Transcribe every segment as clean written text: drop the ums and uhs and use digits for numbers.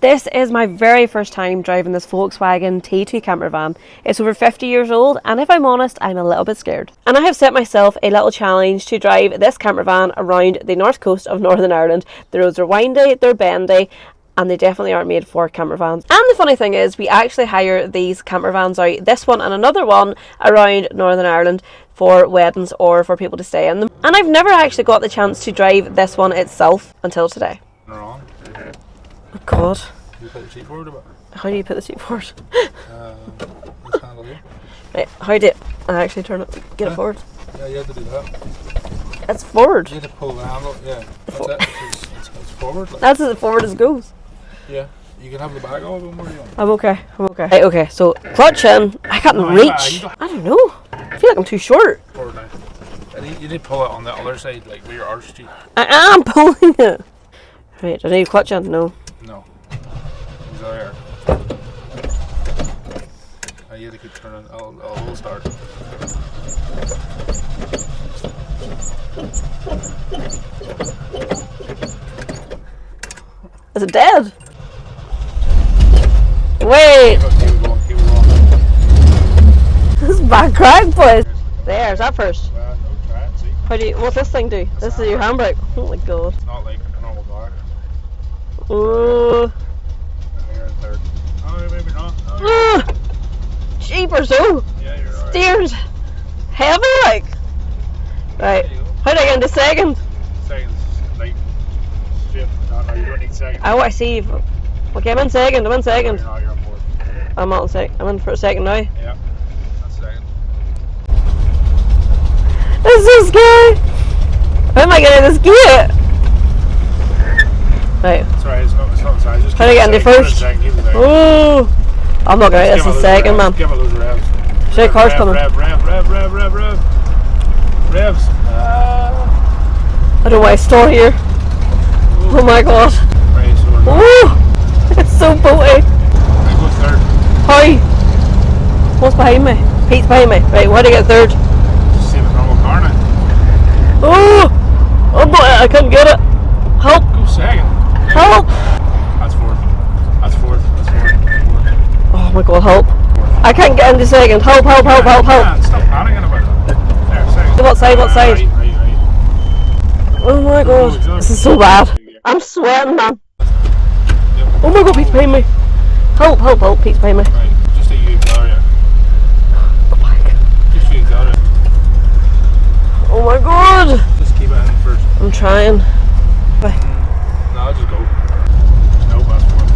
This is my very first time driving this Volkswagen T2 Campervan. It's over 50 years old, and if I'm honest, I'm a little bit scared. And I have set myself a little challenge to drive this campervan around the north coast of Northern Ireland. The roads are windy, they're bendy, and they definitely aren't made for campervans. And the funny thing is, we actually hire these campervans out, this one and another one, around Northern Ireland for weddings or for people to stay in them. And I've never actually got the chance to drive this one itself until today. Wrong. Oh God. You put the seat forward a bit. How do you put the seat forward? This handle here. Right, how do I actually turn it, get it forward? Yeah, you have to do that. It's forward. You have to pull the handle, yeah. That's it. It's forward. Like. That's as forward as it goes. Yeah. You can have the bag all of them where you want. I'm okay. Right, okay, so clutch in. I can't reach. I don't know. I feel like I'm too short. Forward now. You need to pull it on the other side, like where your arch cheek. I am pulling it. Right, do I need clutch in? No. No. He's there. You have to keep turning. I'll start. Is it dead? Wait! Keep it going. This is bad crack, boys. There's that first. No, try it, see. How do you, what's this thing do? This is your handbrake. Oh my God. It's not like a normal car. Ooh. And you're in third. Oh, maybe not. Oh, Jeepers, oh! yeah, you're right. Steers heavy, like. Right. How do I get into second? Seconds, like, straight. No, you don't need second. Oh, I see. Okay, I'm in second. No, you're in fourth. I'm not in second. I'm in for a second now. Yeah, that's second. This is so scary. How am I getting this gate? Right. Sorry, it's not sorry. Just how do I get into first? Oh, I'm not going to. This is second, man. Give it those revs. Show car's coming. Revs. I don't know why I store here. Oh my God. Right, so we're Oh, it's so boaty. I go third. How? What's behind me? Pete's behind me. Right, how do I get third? Just same as normal car now. Oh boy, I couldn't get it. Help! Go second. Help! That's fourth. Oh my God, help! I can't get into second. Help! Stop panicking about it. There, second. What side? Right. Oh my God, this is so bad. I'm sweating, man. Oh my God, Pete's behind me. Help! Pete's behind me. Right, just so you got it. Go back. Just so you got it. Oh my God! Just keep it in first. I'm trying. No, just go. No, that's one.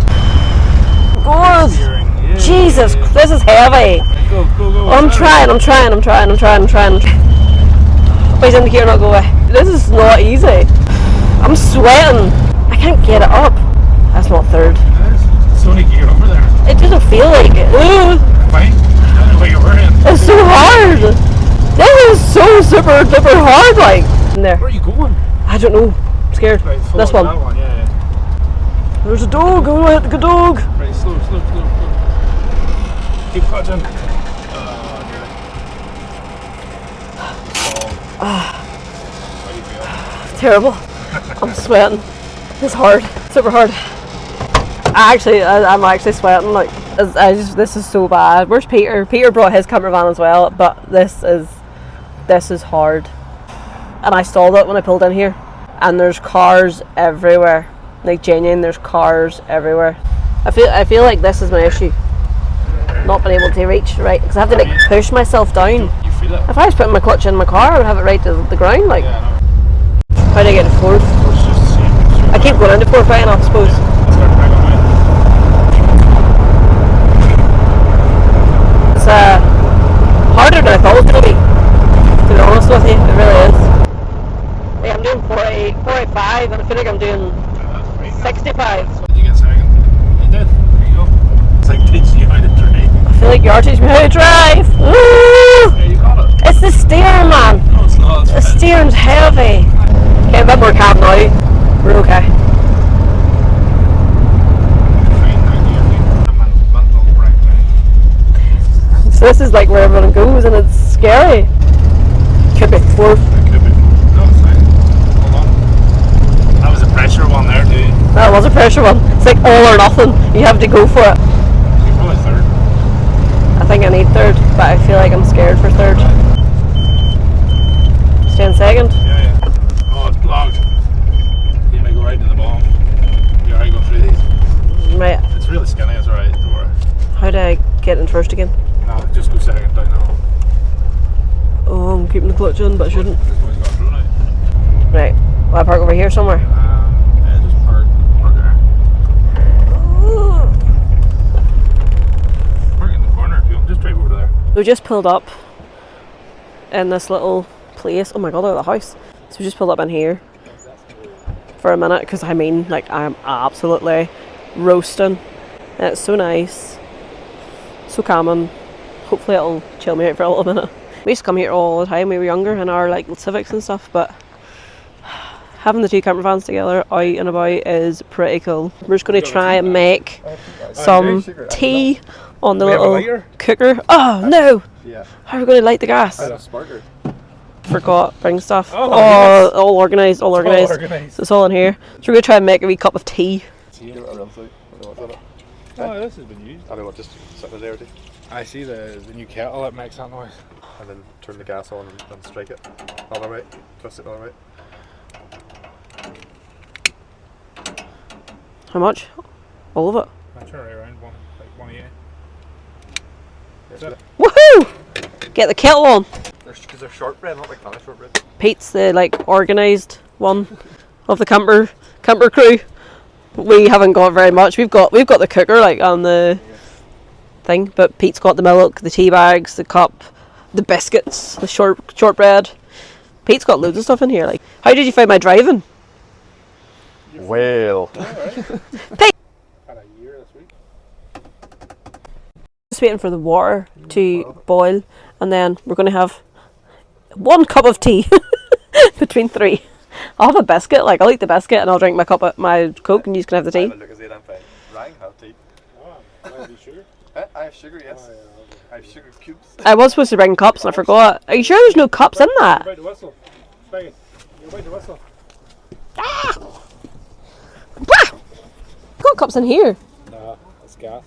God! Yeah, Jesus, this is heavy. Go. I'm trying. Please indicate not go away. This is not easy. I'm sweating. I can't get it up. That's not third. It's only gear over there. It doesn't feel like it. Ooh. Fine. I don't know what you're wearing. It's so hard. This is so super duper hard, like. In there. Where are you going? I don't know. I'm scared. Right, this one. That one, yeah. There's a dog. Oh, hit the dog. Right, slow. Keep clutching. How do you feel? Terrible. I'm sweating. It's hard. Super hard. I'm actually sweating. Like, this is so bad. Where's Peter? Peter brought his campervan as well, but this is hard. And I stalled it when I pulled in here, and there's cars everywhere. Like, genuine, there's cars everywhere. I feel like this is my issue. Not being able to reach right, because I have to like push myself down. You feel it? If I was putting my clutch in my car, I would have it right to the ground. Like, Yeah, I know. how do I get to fourth? It's just the same. I keep going into fourth right enough, I suppose. Let's start back on It's harder than I thought it was going to be honest with you. It really is. Like, I'm doing 45, and I feel like I'm doing 65. Did you get second? You did. There you go. It's like teaching you how to drive. I feel like you are teaching me how to drive. Woo! Yeah, you got it. It's the steering, man. No, it's not. The steering's heavy. Okay, a bit more calm now. We're okay. So this is like where everyone goes, and it's scary. Could be fourth. It could be. No, it's fine. Hold on. That was a pressure one there, too. That was a pressure one. It's like all or nothing. You have to go for it. You're probably third. I think I need third, but I feel like I'm scared for third. Stay in second. Yeah. Oh, it's blocked. You may go right into the bottom. You're alright, go through these. Right. It's really skinny, it's alright, don't worry. How do I get in first again? No, just go second down now. Oh, I'm keeping the clutch on, but I shouldn't. This one's got through now. Right. Will I park over here somewhere? Yeah, just park there. Park in the corner if you want. Just drive over there. We just pulled up in this little place. Oh my god, look at the house. So we just pulled up in here for a minute because I mean, like, I'm absolutely roasting. And it's so nice, so calming. Hopefully it'll chill me out for a little minute. We used to come here all the time when we were younger in our like Civics and stuff, but having the two camper vans together out and about is pretty cool. We're just going to try and make some tea on the little cooker. Oh no! Yeah. How are we going to light the gas? A sparker. Forgot bring stuff. Oh, Oh, yes. all organised, all organised. So it's all in here. So we're going to try and make a wee cup of tea. Oh, this has been used. I don't know, just sit there or two. I see the new kettle that makes that noise. And then turn the gas on and strike it. Other way. Twist it the other way. How much? All of it. I turn it around like 180. Is that it? Woohoo! Get the kettle on. Because they're shortbread, not like Spanish shortbread. Pete's the like organised one of the camper crew. We haven't got very much. We've got the cooker like on the thing, but Pete's got the milk, the tea bags, the cup, the biscuits, the shortbread. Pete's got loads of stuff in here. Like, how did you find my driving? Well. Pete! Had a year this week. Just waiting for the water to boil, and then we're going to have 1 cup of tea between 3. I'll have a biscuit, like I'll eat the biscuit and I'll drink my Coke and you can have the tea. Ryan have tea. Have you sugar? I have sugar, yes. Oh, yeah, okay. I have sugar cubes. I was supposed to bring cups and I forgot. Are you sure there's no cups in You're that? about to whistle. You're about to whistle. Got cups in here. Nah, it's gas.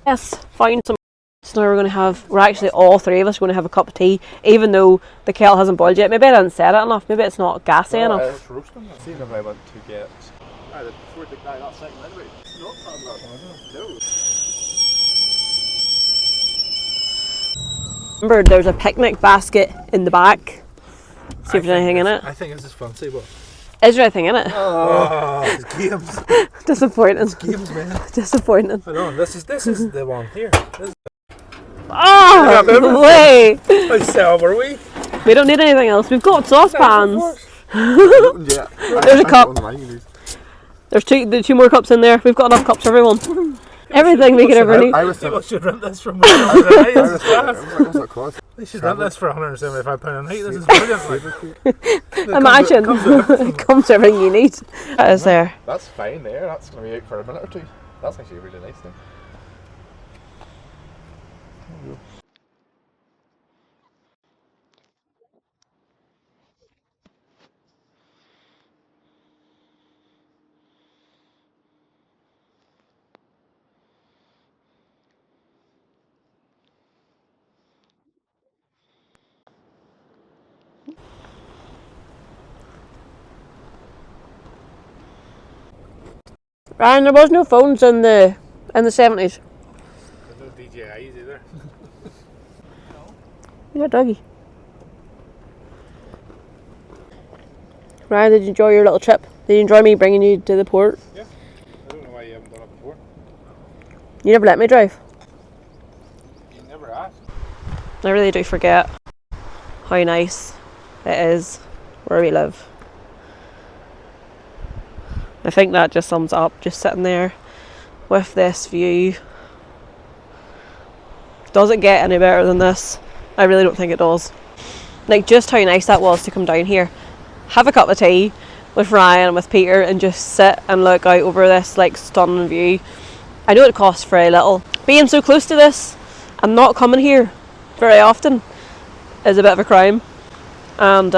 Yes, found some. So now we're actually all 3 of us going to have a cup of tea, even though the kettle hasn't boiled yet. Maybe I didn't set it enough. Maybe it's not gassy enough. It's roasting. See if I want to get. Before the guy that second anyway. No. Remember, there's a picnic basket in the back. See if there's anything in it. I think this is fancy, but. Is there anything in it? Oh, it's games. Disappointing. Games, man. Disappointing. I know, this is the one here. Oh, no way! How silver are we? We don't need anything else. We've got saucepans. Yeah. There's a cup. There's two more cups in there. We've got enough cups for everyone. Everything we could ever need. I was People should rent this from cost. They should rent this for £175 a night. This is brilliant. Imagine. It comes with everything you need. That is there. That's fine there. That's going to be out for a minute or two. That's actually a really nice thing. Ryan, there was no phones in the 70s. There's no DJIs either. We got doggy. Ryan, did you enjoy your little trip? Did you enjoy me bringing you to the port? Yeah. I don't know why you haven't done it before. You never let me drive. You never asked. I really do forget how nice it is where we live. I think that just sums up just sitting there with this view. Does it get any better than this? I really don't think it does. Like, just how nice that was to come down here, have a cup of tea with Ryan and with Peter and just sit and look out over this like stunning view. I know it costs very little. Being so close to this and not coming here very often is a bit of a crime, and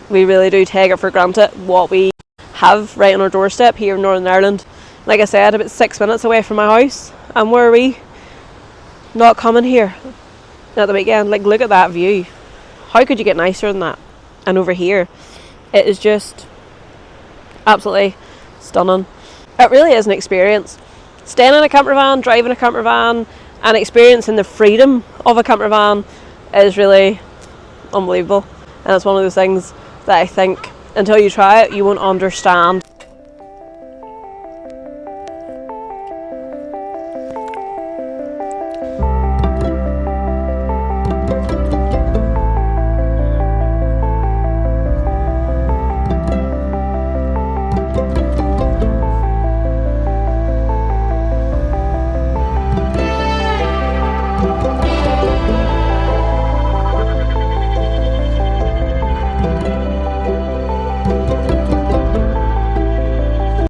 we really do take it for granted what we have right on our doorstep here in Northern Ireland. Like I said, about 6 minutes away from my house, and where are we? Not coming here at the weekend. Like, look at that view. How could you get nicer than that? And over here, it is just absolutely stunning. It really is an experience. Staying in a camper van, driving a camper van, and experiencing the freedom of a camper van is really unbelievable. And it's one of those things that I think until you try it, you won't understand